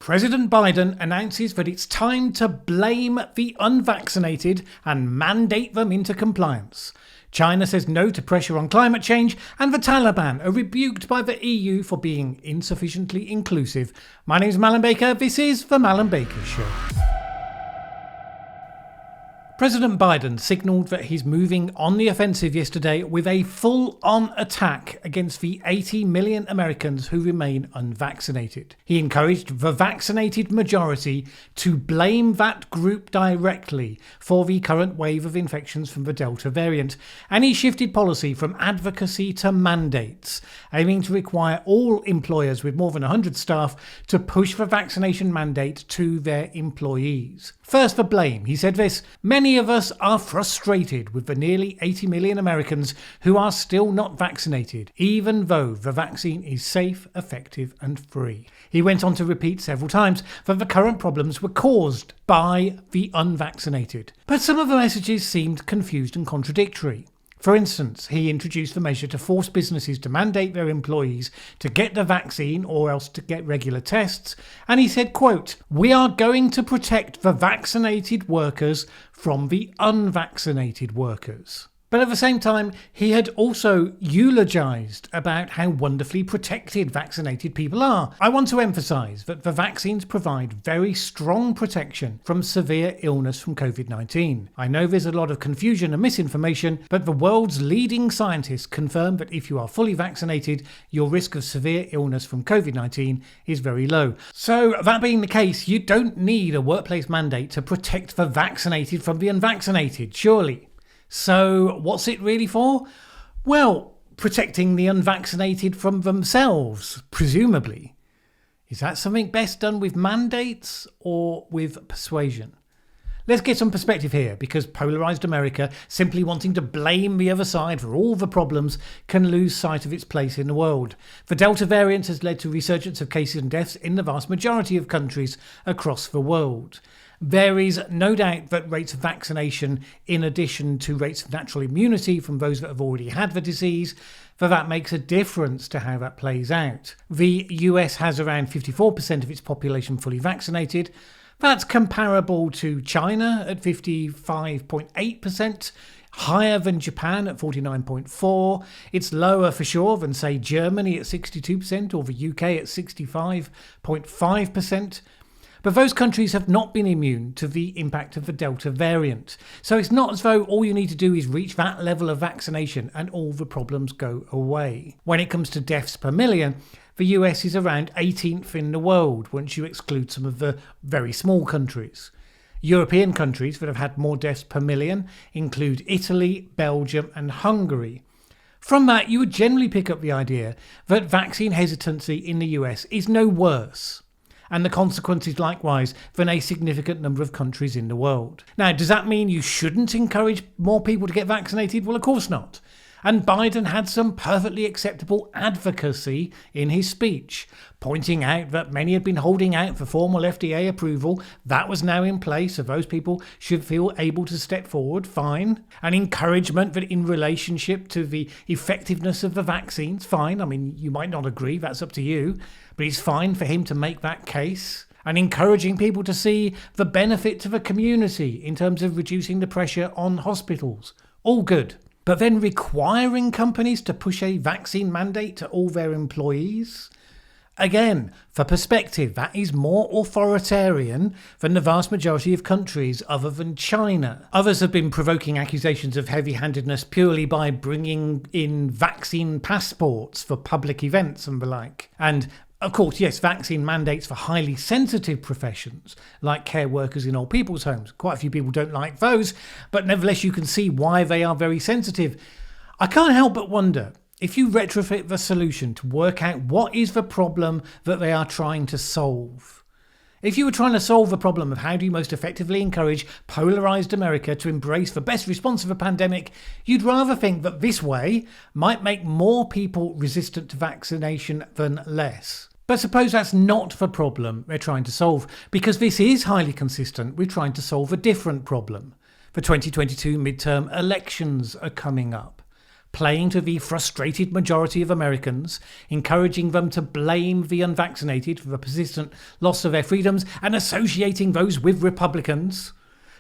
President Biden announces that it's time to blame the unvaccinated and mandate them into compliance. China says no to pressure on climate change, and the Taliban are rebuked by the EU for being insufficiently inclusive. My name is Mallen Baker. This is the Mallen Baker Show. President Biden signalled that he's moving on the offensive yesterday with a full-on attack against the 80 million Americans who remain unvaccinated. He encouraged the vaccinated majority to blame that group directly for the current wave of infections from the Delta variant, and he shifted policy from advocacy to mandates, aiming to require all employers with more than 100 staff to push the vaccination mandate to their employees. First, for blame. He said this: "Many of us are frustrated with the nearly 80 million Americans who are still not vaccinated, even though the vaccine is safe, effective and free." He went on to repeat several times that the current problems were caused by the unvaccinated. But some of the messages seemed confused and contradictory. For instance, he introduced the measure to force businesses to mandate their employees to get the vaccine or else to get regular tests. And he said, quote, "We are going to protect the vaccinated workers from the unvaccinated workers." But at the same time, he had also eulogised about how wonderfully protected vaccinated people are. I want to emphasise that the vaccines provide very strong protection from severe illness from COVID-19. I know there's a lot of confusion and misinformation, but the world's leading scientists confirm that if you are fully vaccinated, your risk of severe illness from COVID-19 is very low. So that being the case, you don't need a workplace mandate to protect the vaccinated from the unvaccinated, surely. So what's it really for? Well, protecting the unvaccinated from themselves, presumably. Is that something best done with mandates or with persuasion? Let's get some perspective here, because polarised America, simply wanting to blame the other side for all the problems, can lose sight of its place in the world. The Delta variant has led to resurgence of cases and deaths in the vast majority of countries across the world. There is no doubt that rates of vaccination, in addition to rates of natural immunity from those that have already had the disease, that makes a difference to how that plays out. The US has around 54% of its population fully vaccinated. That's comparable to China at 55.8%, higher than Japan at 49.4%. It's lower for sure than, say, Germany at 62% or the UK at 65.5%. But those countries have not been immune to the impact of the Delta variant. So it's not as though all you need to do is reach that level of vaccination and all the problems go away. When it comes to deaths per million, the US is around 18th in the world once you exclude some of the very small countries. European countries that have had more deaths per million include Italy, Belgium and Hungary. From that, you would generally pick up the idea that vaccine hesitancy in the US is no worse, and the consequences likewise than a significant number of countries in the world. Now, does that mean you shouldn't encourage more people to get vaccinated? Well, of course not. And Biden had some perfectly acceptable advocacy in his speech, pointing out that many had been holding out for formal FDA approval. That was now in place, so those people should feel able to step forward, fine. An encouragement that in relationship to the effectiveness of the vaccines, fine. I mean, you might not agree, that's up to you, but it's fine for him to make that case. And encouraging people to see the benefit to the community in terms of reducing the pressure on hospitals. All good. But then requiring companies to push a vaccine mandate to all their employees? Again, for perspective, that is more authoritarian than the vast majority of countries other than China. Others have been provoking accusations of heavy-handedness purely by bringing in vaccine passports for public events and the like. And of course, yes, vaccine mandates for highly sensitive professions, like care workers in old people's homes. Quite a few people don't like those, but nevertheless you can see why they are very sensitive. I can't help but wonder, if you retrofit the solution to work out what is the problem that they are trying to solve. If you were trying to solve the problem of how do you most effectively encourage polarised America to embrace the best response of a pandemic, you'd rather think that this way might make more people resistant to vaccination than less. But suppose that's not the problem they're trying to solve, because this is highly consistent with trying to solve a different problem. The 2022 midterm elections are coming up. playing to the frustrated majority of Americans, encouraging them to blame the unvaccinated for the persistent loss of their freedoms and associating those with Republicans,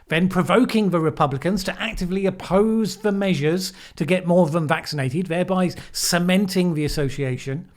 then provoking the Republicans to actively oppose the measures to get more of them vaccinated, thereby cementing the association.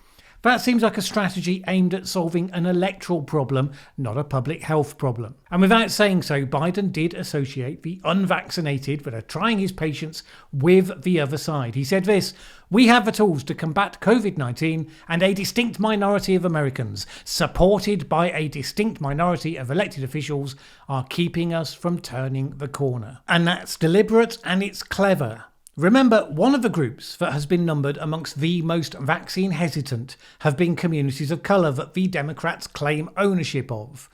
That seems like a strategy aimed at solving an electoral problem, not a public health problem. And without saying so, Biden did associate the unvaccinated that are trying his patience with the other side. He said this: "We have the tools to combat COVID-19, and a distinct minority of Americans, supported by a distinct minority of elected officials, are keeping us from turning the corner." And that's deliberate and it's clever. Remember, one of the groups that has been numbered amongst the most vaccine hesitant have been communities of colour that the Democrats claim ownership of.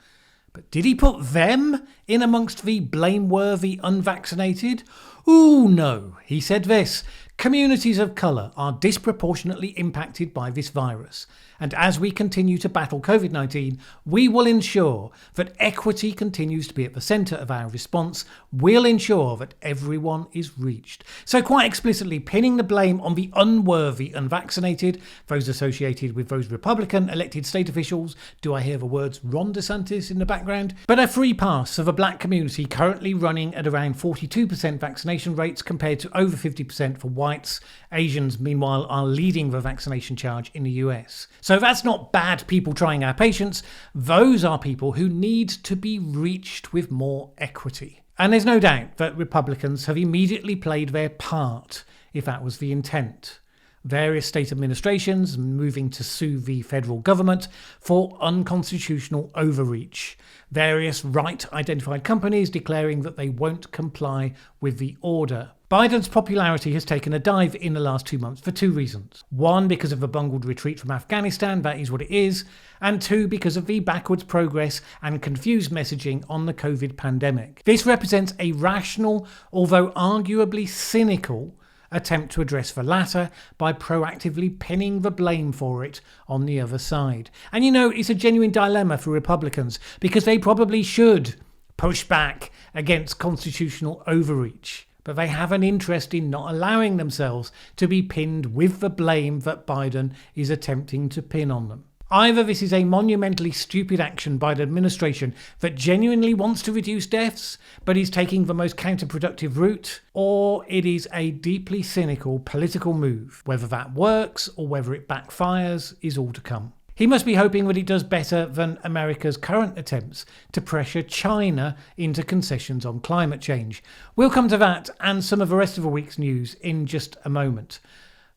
But did he put them in amongst the blameworthy unvaccinated? Ooh, no. He said this: "Communities of colour are disproportionately impacted by this virus, and as we continue to battle COVID-19, we will ensure that equity continues to be at the centre of our response. We'll ensure that everyone is reached." So quite explicitly pinning the blame on the unworthy unvaccinated, those associated with those Republican elected state officials. Do I hear the words Ron DeSantis in the background? But a free pass of a black community currently running at around 42% vaccination rates compared to over 50% for whites. Asians, meanwhile, are leading the vaccination charge in the US. So that's not bad people trying our patience. Those are people who need to be reached with more equity. And there's no doubt that Republicans have immediately played their part, if that was the intent. Various state administrations moving to sue the federal government for unconstitutional overreach. Various right-identified companies declaring that they won't comply with the order. Biden's popularity has taken a dive in the last 2 months for two reasons. One, because of the bungled retreat from Afghanistan, that is what it is. And two, because of the backwards progress and confused messaging on the COVID pandemic. This represents a rational, although arguably cynical, attempt to address the latter by proactively pinning the blame for it on the other side. And you know, it's a genuine dilemma for Republicans because they probably should push back against constitutional overreach. But they have an interest in not allowing themselves to be pinned with the blame that Biden is attempting to pin on them. Either this is a monumentally stupid action by the administration that genuinely wants to reduce deaths, but is taking the most counterproductive route, or it is a deeply cynical political move. Whether that works or whether it backfires is all to come. He must be hoping that it does better than America's current attempts to pressure China into concessions on climate change. We'll come to that and some of the rest of the week's news in just a moment.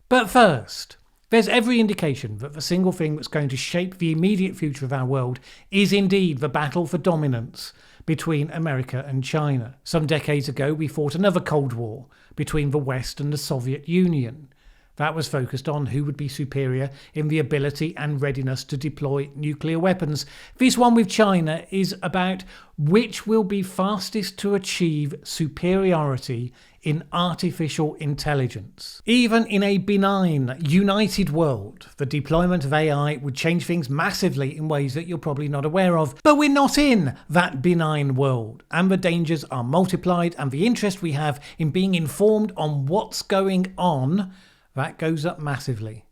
But first, there's every indication that the single thing that's going to shape the immediate future of our world is indeed the battle for dominance between America and China. Some decades ago, we fought another Cold War between the West and the Soviet Union. That was focused on who would be superior in the ability and readiness to deploy nuclear weapons. This one with China is about which will be fastest to achieve superiority in artificial intelligence. Even in a benign, united world, the deployment of AI would change things massively in ways that you're probably not aware of. But we're not in that benign world, and the dangers are multiplied, and the interest we have in being informed on what's going on, that goes up massively.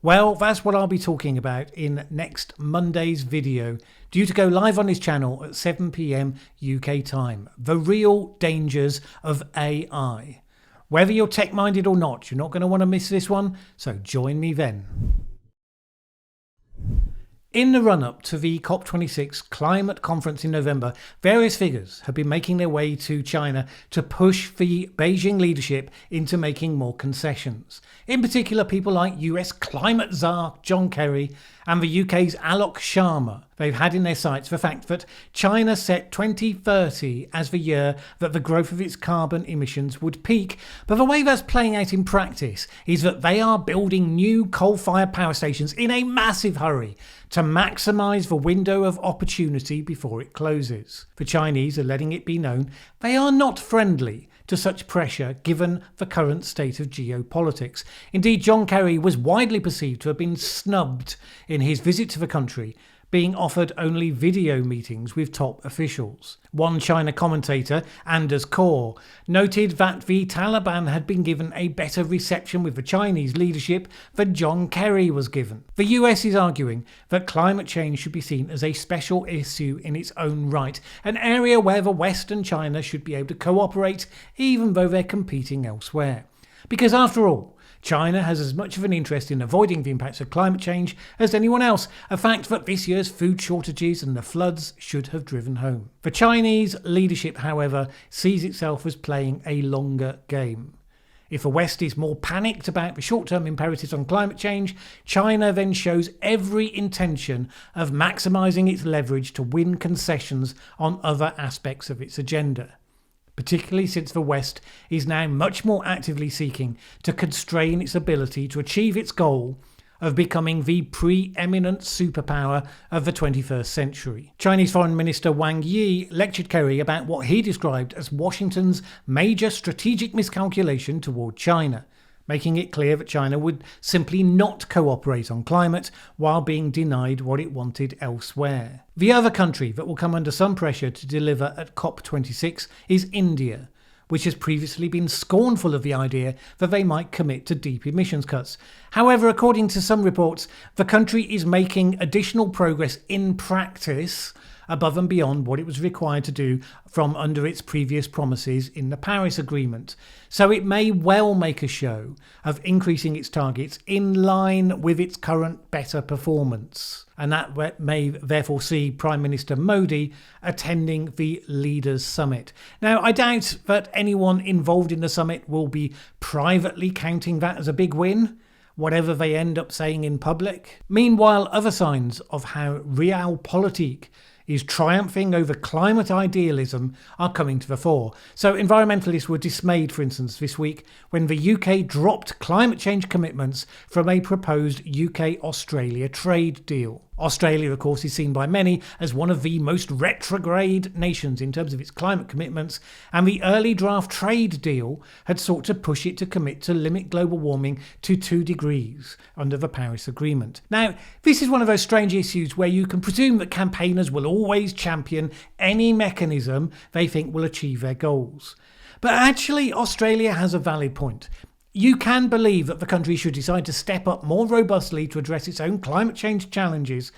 Well, that's what I'll be talking about in next Monday's video, due to go live on his channel at 7 PM UK time. The real dangers of AI. Whether you're tech-minded or not, you're not going to want to miss this one, so join me then. In the run-up to the COP26 climate conference in November, various figures have been making their way to China to push the Beijing leadership into making more concessions. In particular, people like US climate czar John Kerry and the UK's Alok Sharma. They've had in their sights the fact that China set 2030 as the year that the growth of its carbon emissions would peak. But the way that's playing out in practice is that they are building new coal-fired power stations in a massive hurry to maximise the window of opportunity before it closes. The Chinese are letting it be known they are not friendly to such pressure given the current state of geopolitics. Indeed, John Kerry was widely perceived to have been snubbed in his visit to the country being offered only video meetings with top officials. One China commentator, Anders Kaur, noted that the Taliban had been given a better reception with the Chinese leadership than John Kerry was given. The US is arguing that climate change should be seen as a special issue in its own right, an area where the West and China should be able to cooperate even though they're competing elsewhere. Because after all, China has as much of an interest in avoiding the impacts of climate change as anyone else, a fact that this year's food shortages and the floods should have driven home. The Chinese leadership, however, sees itself as playing a longer game. If the West is more panicked about the short-term imperatives on climate change, China then shows every intention of maximising its leverage to win concessions on other aspects of its agenda, particularly since the West is now much more actively seeking to constrain its ability to achieve its goal of becoming the preeminent superpower of the 21st century. Chinese Foreign Minister Wang Yi lectured Kerry about what he described as Washington's major strategic miscalculation toward China, making it clear that China would simply not cooperate on climate while being denied what it wanted elsewhere. The other country that will come under some pressure to deliver at COP26 is India, which has previously been scornful of the idea that they might commit to deep emissions cuts. However, according to some reports, the country is making additional progress in practice above and beyond what it was required to do from under its previous promises in the Paris Agreement. So it may well make a show of increasing its targets in line with its current better performance. And that may therefore see Prime Minister Modi attending the Leaders' Summit. Now, I doubt that anyone involved in the summit will be privately counting that as a big win, whatever they end up saying in public. Meanwhile, other signs of how realpolitik is triumphing over climate idealism are coming to the fore. So environmentalists were dismayed, for instance, this week when the UK dropped climate change commitments from a proposed UK-Australia trade deal. Australia, of course, is seen by many as one of the most retrograde nations in terms of its climate commitments, and the early draft trade deal had sought to push it to commit to limit global warming to 2 degrees under the Paris Agreement. Now, this is one of those strange issues where you can presume that campaigners will always champion any mechanism they think will achieve their goals. But actually, Australia has a valid point. You can believe that the country should decide to step up more robustly to address its own climate change challenges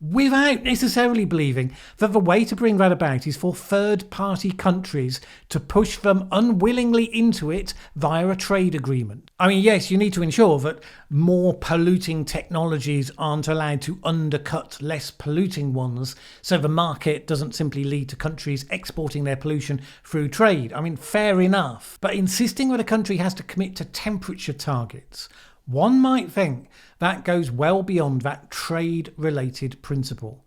without necessarily believing that the way to bring that about is for third-party countries to push them unwillingly into it via a trade agreement. I mean, yes, you need to ensure that more polluting technologies aren't allowed to undercut less polluting ones, so the market doesn't simply lead to countries exporting their pollution through trade. I mean, fair enough. But insisting that a country has to commit to temperature targets, one might think that goes well beyond that trade-related principle.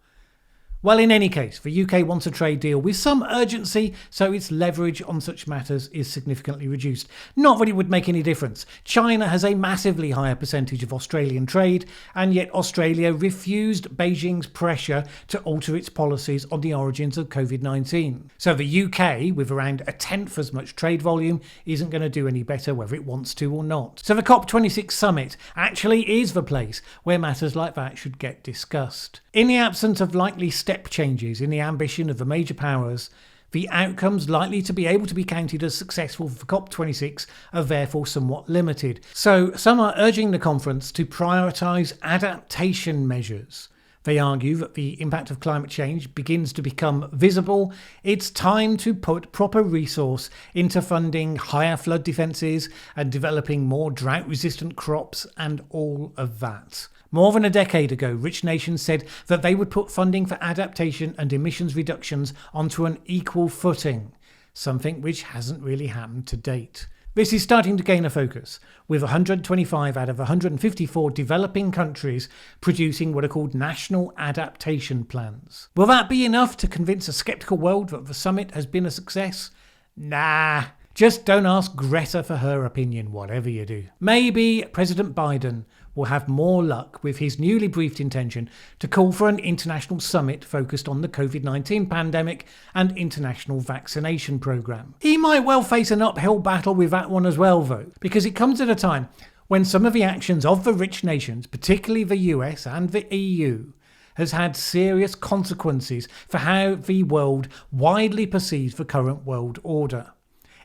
Well, in any case, the UK wants a trade deal with some urgency, so its leverage on such matters is significantly reduced. Not that it would make any difference. China has a massively higher percentage of Australian trade, and yet Australia refused Beijing's pressure to alter its policies on the origins of COVID-19. So the UK, with around a tenth as much trade volume, isn't going to do any better whether it wants to or not. So the COP26 summit actually is the place where matters like that should get discussed. In the absence of likely step changes in the ambition of the major powers, the outcomes likely to be able to be counted as successful for COP26 are therefore somewhat limited. So some are urging the conference to prioritise adaptation measures. They argue that the impact of climate change begins to become visible. It's time to put proper resource into funding higher flood defences and developing more drought-resistant crops and all of that. More than a decade ago, rich nations said that they would put funding for adaptation and emissions reductions onto an equal footing, something which hasn't really happened to date. This is starting to gain a focus, with 125 out of 154 developing countries producing what are called national adaptation plans. Will that be enough to convince a sceptical world that the summit has been a success? Nah. Just don't ask Greta for her opinion, whatever you do. Maybe President Biden will have more luck with his newly briefed intention to call for an international summit focused on the COVID-19 pandemic and international vaccination program. He might well face an uphill battle with that one as well, though, because it comes at a time when some of the actions of the rich nations, particularly the US and the EU, has had serious consequences for how the world widely perceives the current world order.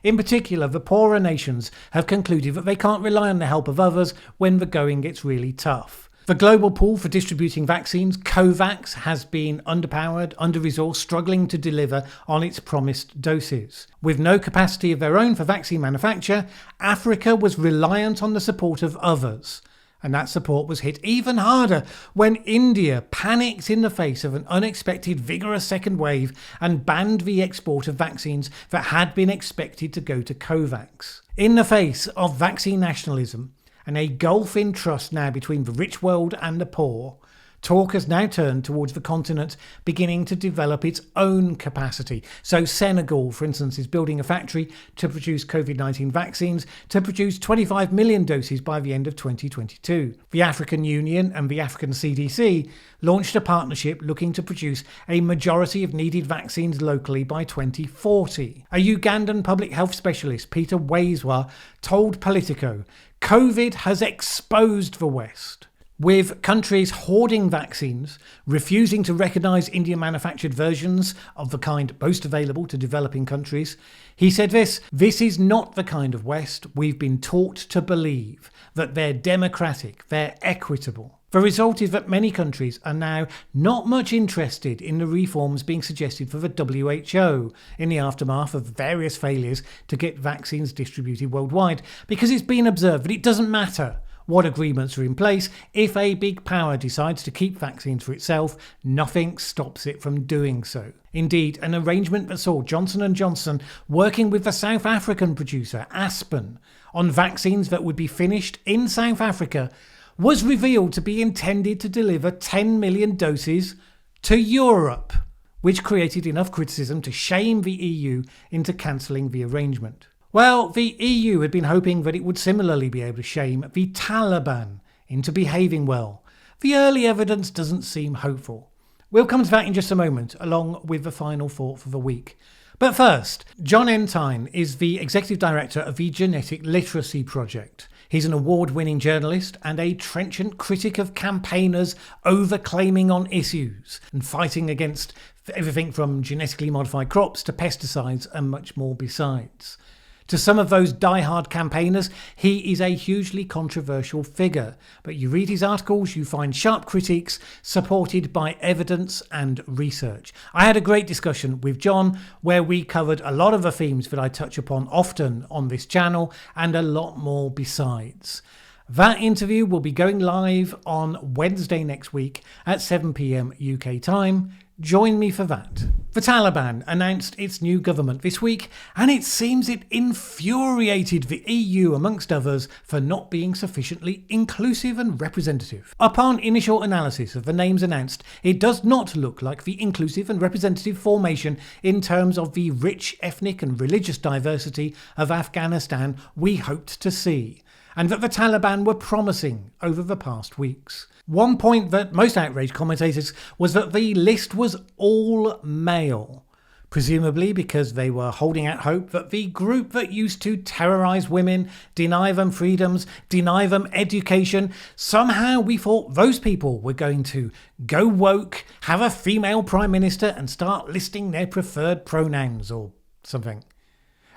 In particular, the poorer nations have concluded that they can't rely on the help of others when the going gets really tough. The global pool for distributing vaccines, COVAX, has been underpowered, under-resourced, struggling to deliver on its promised doses. With no capacity of their own for vaccine manufacture, Africa was reliant on the support of others. And that support was hit even harder when India panicked in the face of an unexpected vigorous second wave and banned the export of vaccines that had been expected to go to COVAX. In the face of vaccine nationalism and a gulf in trust now between the rich world and the poor, talk has now turned towards the continent beginning to develop its own capacity. So Senegal, for instance, is building a factory to produce COVID-19 vaccines to produce 25 million doses by the end of 2022. The African Union and the African CDC launched a partnership looking to produce a majority of needed vaccines locally by 2040. A Ugandan public health specialist, Peter Waiswa, told Politico, "COVID has exposed the West." With countries hoarding vaccines, refusing to recognise Indian-manufactured versions of the kind most available to developing countries, he said this is not the kind of West we've been taught to believe, that they're democratic, they're equitable. The result is that many countries are now not much interested in the reforms being suggested for the WHO in the aftermath of various failures to get vaccines distributed worldwide, because it's been observed that it doesn't matter what agreements are in place. If a big power decides to keep vaccines for itself, nothing stops it from doing so. Indeed, an arrangement that saw Johnson & Johnson working with the South African producer Aspen on vaccines that would be finished in South Africa was revealed to be intended to deliver 10 million doses to Europe, which created enough criticism to shame the EU into cancelling the arrangement. Well, the EU had been hoping that it would similarly be able to shame the Taliban into behaving well. The early evidence doesn't seem hopeful. We'll come to that in just a moment, along with the final thought for the week. But first, John Entine is the Executive Director of the Genetic Literacy Project. He's an award-winning journalist and a trenchant critic of campaigners over-claiming on issues and fighting against everything from genetically modified crops to pesticides and much more besides. To some of those die-hard campaigners, he is a hugely controversial figure, but you read his articles, you find sharp critiques supported by evidence and research. I had a great discussion with John where we covered a lot of the themes that I touch upon often on this channel and a lot more besides. That interview will be going live on Wednesday next week at 7 p.m. UK time. Join me for that. The Taliban announced its new government this week, and it seems it infuriated the EU, amongst others, for not being sufficiently inclusive and representative. Upon initial analysis of the names announced, it does not look like the inclusive and representative formation in terms of the rich ethnic and religious diversity of Afghanistan we hoped to see, and that the Taliban were promising over the past weeks. One point that most outraged commentators was that the list was all male, presumably because they were holding out hope that the group that used to terrorise women, deny them freedoms, deny them education, somehow we thought those people were going to go woke, have a female prime minister and start listing their preferred pronouns or something.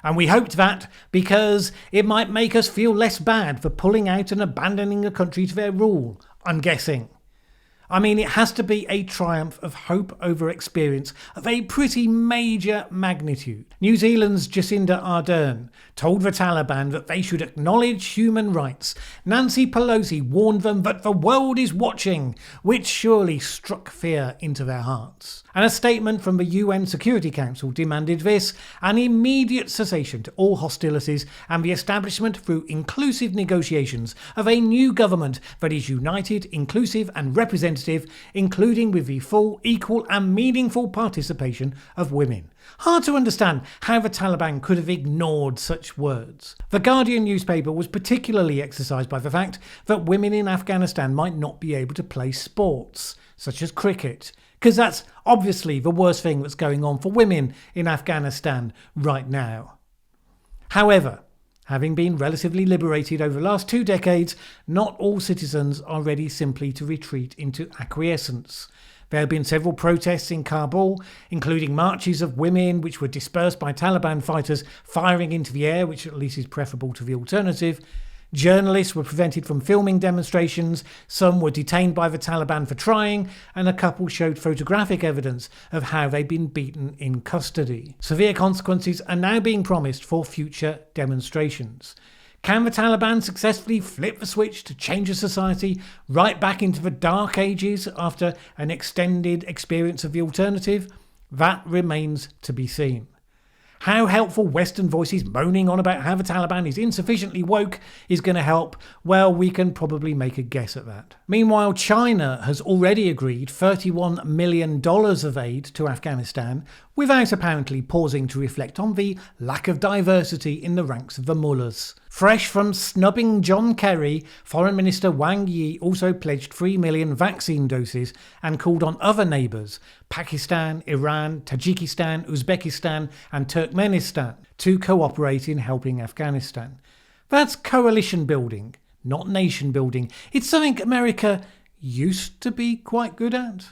And we hoped that because it might make us feel less bad for pulling out and abandoning a country to their rule, I'm guessing. I mean, it has to be a triumph of hope over experience of a pretty major magnitude. New Zealand's Jacinda Ardern told the Taliban that they should acknowledge human rights. Nancy Pelosi warned them that the world is watching, which surely struck fear into their hearts. And a statement from the UN Security Council demanded this: an immediate cessation to all hostilities and the establishment through inclusive negotiations of a new government that is united, inclusive and representative, including with the full, equal and meaningful participation of women. Hard to understand how the Taliban could have ignored such words. The Guardian newspaper was particularly exercised by the fact that women in Afghanistan might not be able to play sports, such as cricket, because that's obviously the worst thing that's going on for women in Afghanistan right now. However, having been relatively liberated over the last 2 decades, not all citizens are ready simply to retreat into acquiescence. There have been several protests in Kabul, including marches of women which were dispersed by Taliban fighters firing into the air, which at least is preferable to the alternative. Journalists were prevented from filming demonstrations, some were detained by the Taliban for trying, and a couple showed photographic evidence of how they'd been beaten in custody. Severe consequences are now being promised for future demonstrations. Can the Taliban successfully flip the switch to change a society right back into the dark ages after an extended experience of the alternative? That remains to be seen. How helpful Western voices moaning on about how the Taliban is insufficiently woke is going to help? Well, we can probably make a guess at that. Meanwhile, China has already agreed $31 million of aid to Afghanistan without apparently pausing to reflect on the lack of diversity in the ranks of the mullahs. Fresh from snubbing John Kerry, Foreign Minister Wang Yi also pledged 3 million vaccine doses and called on other neighbours, Pakistan, Iran, Tajikistan, Uzbekistan and Turkmenistan, to cooperate in helping Afghanistan. That's coalition building, not nation building. It's something America used to be quite good at.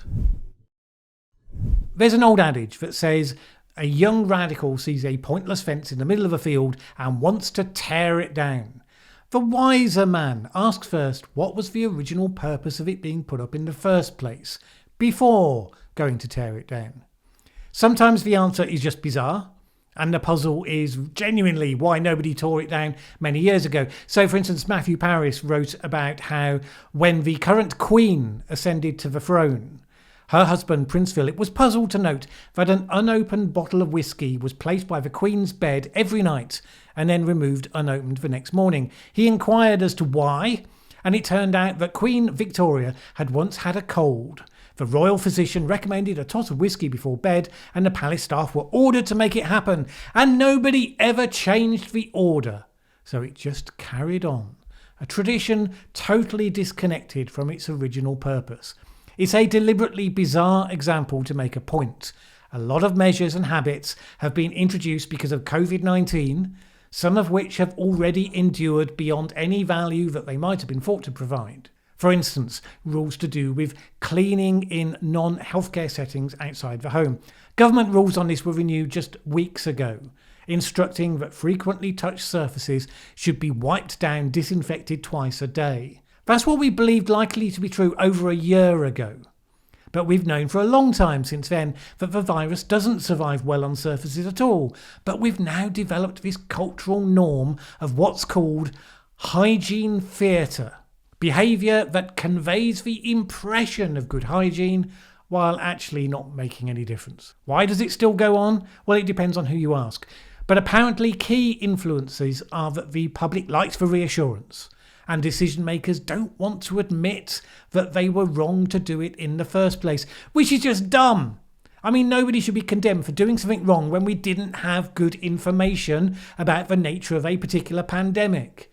There's an old adage that says a young radical sees a pointless fence in the middle of a field and wants to tear it down. The wiser man asks first what was the original purpose of it being put up in the first place, before going to tear it down. Sometimes the answer is just bizarre, and the puzzle is genuinely why nobody tore it down many years ago. So, for instance, Matthew Paris wrote about how when the current Queen ascended to the throne, her husband, Prince Philip, was puzzled to note that an unopened bottle of whiskey was placed by the Queen's bed every night and then removed unopened the next morning. He inquired as to why, and it turned out that Queen Victoria had once had a cold. The royal physician recommended a tot of whiskey before bed, and the palace staff were ordered to make it happen, and nobody ever changed the order. So it just carried on. A tradition totally disconnected from its original purpose. It's a deliberately bizarre example to make a point. A lot of measures and habits have been introduced because of COVID-19, some of which have already endured beyond any value that they might have been thought to provide. For instance, rules to do with cleaning in non-healthcare settings outside the home. Government rules on this were renewed just weeks ago, instructing that frequently touched surfaces should be wiped down, disinfected twice a day. That's what we believed likely to be true over a year ago. But we've known for a long time since then that the virus doesn't survive well on surfaces at all. But we've now developed this cultural norm of what's called hygiene theatre. Behaviour that conveys the impression of good hygiene while actually not making any difference. Why does it still go on? Well, it depends on who you ask. But apparently key influences are that the public likes the reassurance, and decision makers don't want to admit that they were wrong to do it in the first place, which is just dumb. I mean, nobody should be condemned for doing something wrong when we didn't have good information about the nature of a particular pandemic.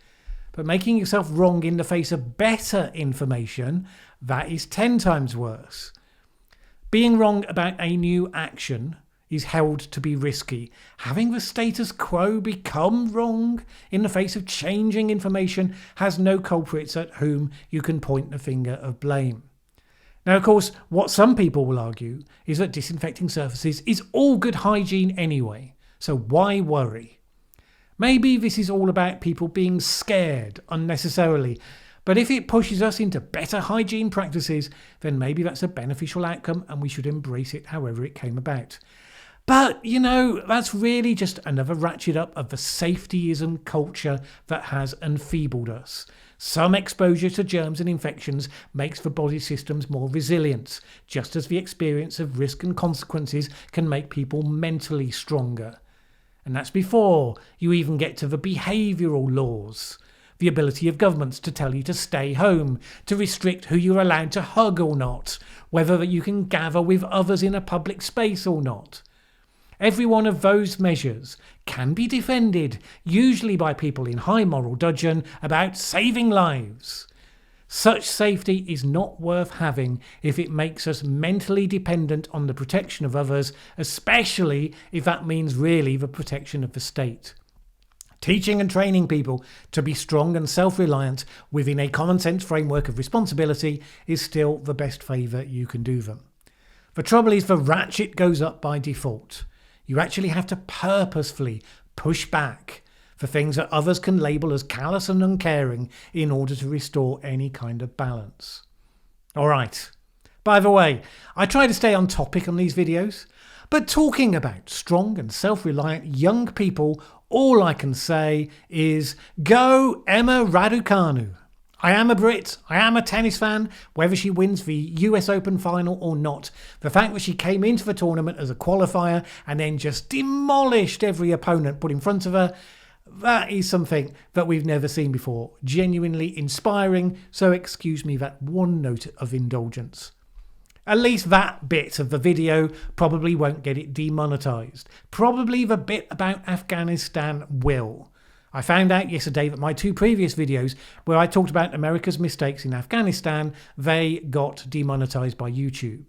But making yourself wrong in the face of better information, that is 10 times worse. Being wrong about a new action is held to be risky. Having the status quo become wrong in the face of changing information has no culprits at whom you can point the finger of blame. Now, of course, what some people will argue is that disinfecting surfaces is all good hygiene anyway, so why worry? Maybe this is all about people being scared unnecessarily, but if it pushes us into better hygiene practices, then maybe that's a beneficial outcome and we should embrace it however it came about. But, that's really just another ratchet up of the safetyism culture that has enfeebled us. Some exposure to germs and infections makes the body systems more resilient, just as the experience of risk and consequences can make people mentally stronger. And that's before you even get to the behavioural laws. The ability of governments to tell you to stay home, to restrict who you're allowed to hug or not, whether you can gather with others in a public space or not. Every one of those measures can be defended, usually by people in high moral dudgeon, about saving lives. Such safety is not worth having if it makes us mentally dependent on the protection of others, especially if that means really the protection of the state. Teaching and training people to be strong and self-reliant within a common sense framework of responsibility is still the best favour you can do them. The trouble is the ratchet goes up by default. You actually have to purposefully push back for things that others can label as callous and uncaring in order to restore any kind of balance. Alright, by the way, I try to stay on topic on these videos, but talking about strong and self-reliant young people, all I can say is go Emma Raducanu. I am a Brit, I am a tennis fan, whether she wins the US Open final or not. The fact that she came into the tournament as a qualifier and then just demolished every opponent put in front of her, that is something that we've never seen before. Genuinely inspiring, so excuse me that one note of indulgence. At least that bit of the video probably won't get it demonetized. Probably the bit about Afghanistan will. I found out yesterday that my 2 previous videos where I talked about America's mistakes in Afghanistan, they got demonetized by YouTube.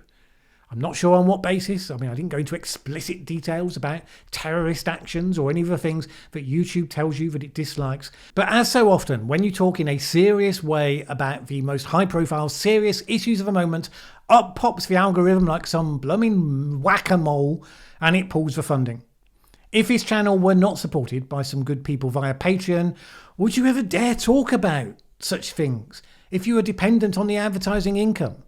I'm not sure on what basis. I didn't go into explicit details about terrorist actions or any of the things that YouTube tells you that it dislikes. But as so often, when you talk in a serious way about the most high-profile, serious issues of the moment, up pops the algorithm like some blooming whack-a-mole and it pulls the funding. If this channel were not supported by some good people via Patreon, would you ever dare talk about such things if you were dependent on the advertising income?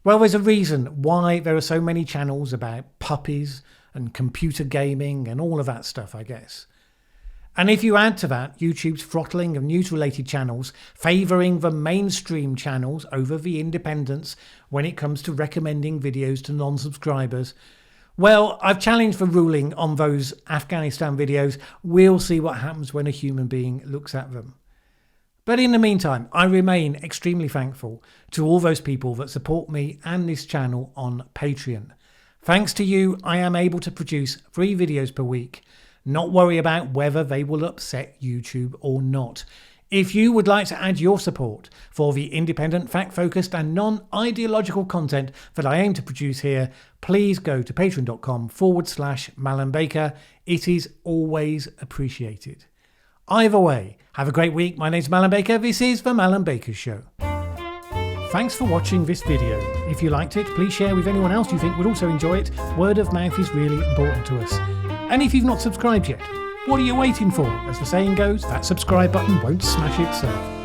Well, there's a reason why there are so many channels about puppies and computer gaming and all of that stuff, I guess. And if you add to that YouTube's throttling of news-related channels, favouring the mainstream channels over the independents when it comes to recommending videos to non-subscribers, well, I've challenged the ruling on those Afghanistan videos. We'll see what happens when a human being looks at them. But in the meantime, I remain extremely thankful to all those people that support me and this channel on Patreon. Thanks to you, I am able to produce 3 videos per week, not worry about whether they will upset YouTube or not. If you would like to add your support for the independent, fact-focused and non-ideological content that I aim to produce here, please go to patreon.com/Mallen Baker. It is always appreciated. Either way, have a great week. My name's Mallen Baker. This is the Mallen Baker Show. Thanks for watching this video. If you liked it, please share with anyone else you think would also enjoy it. Word of mouth is really important to us. And if you've not subscribed yet, what are you waiting for? As the saying goes, that subscribe button won't smash itself.